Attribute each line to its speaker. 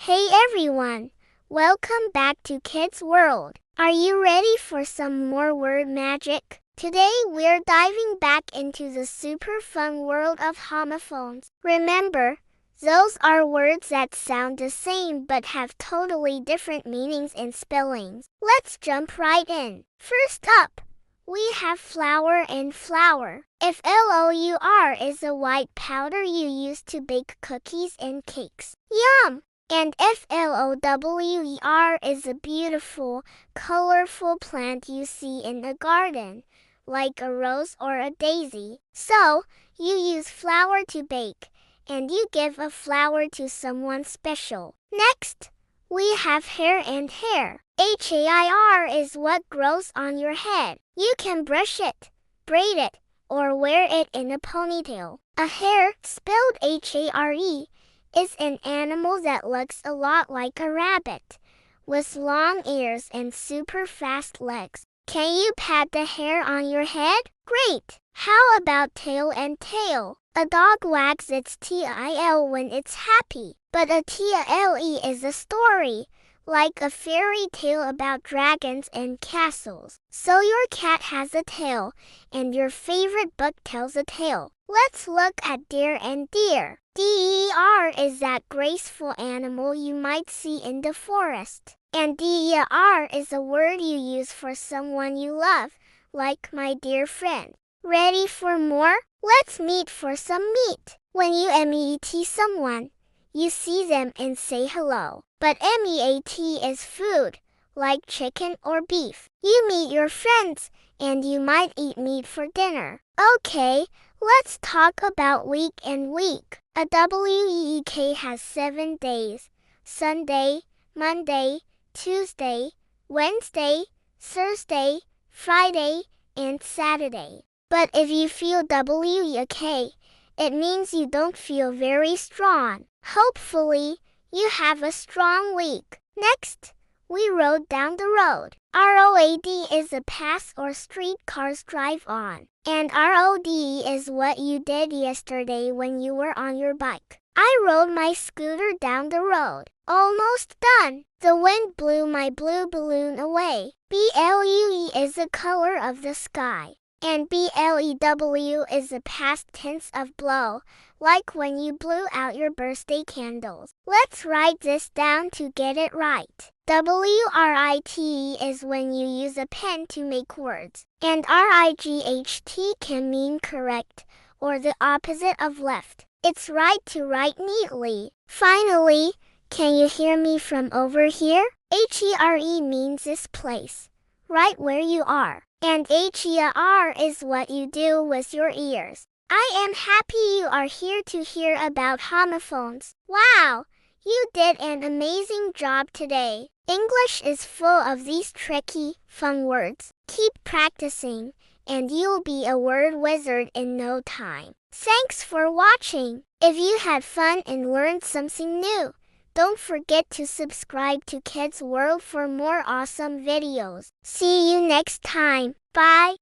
Speaker 1: Hey everyone! Welcome back to Kids World. Are you ready for some more word magic? Today we're diving back into the super fun world of homophones. Remember, those are words that sound the same but have totally different meanings and spellings. Let's jump right in. First up, we have flour and flour. Flour is a white powder you use to bake cookies and cakes. Yum! And flower is a beautiful, colorful plant you see in a garden, like a rose or a daisy. So, you use flour to bake, and you give a flower to someone special. Next, we have hair and hair. Hair is what grows on your head. You can brush it, braid it, or wear it in a ponytail. A hare, spelled Hare, is an animal that looks a lot like a rabbit, with long ears and super fast legs. Can you pat the hair on your head? Great! How about tail and tail? A dog wags its tail when it's happy, but a tail is a story, like a fairy tale about dragons and castles. So your cat has a tail, and your favorite book tells a tale. Let's look at deer and deer. Der is that graceful animal you might see in the forest. And der is a word you use for someone you love, like my dear friend. Ready for more? Let's meet for some meat. When you meet someone, you see them and say hello. But meat is food, like chicken or beef. You meet your friends, and you might eat meat for dinner. Okay, let's talk about week and week. A week has 7 days: Sunday, Monday, Tuesday, Wednesday, Thursday, Friday, and Saturday. But if you feel week, it means you don't feel very strong. Hopefully, you have a strong week. Next, we rode down the road. Road is a path or street cars drive on. And ROD is what you did yesterday when you were on your bike. I rode my scooter down the road. Almost done. The wind blew my blue balloon away. Blue is the color of the sky. And blew is the past tense of blow, like when you blew out your birthday candles. Let's write this down to get it right. WRIT is when you use a pen to make words. And RIGHT can mean correct, or the opposite of left. It's right to write neatly. Finally, can you hear me from over here? HERE means this place, right where you are. And HER is what you do with your ears. I am happy you are here to hear about homophones. Wow, you did an amazing job today. English is full of these tricky, fun words. Keep practicing, and you'll be a word wizard in no time. Thanks for watching. If you had fun and learned something new, don't forget to subscribe to Kids World for more awesome videos. See you next time. Bye.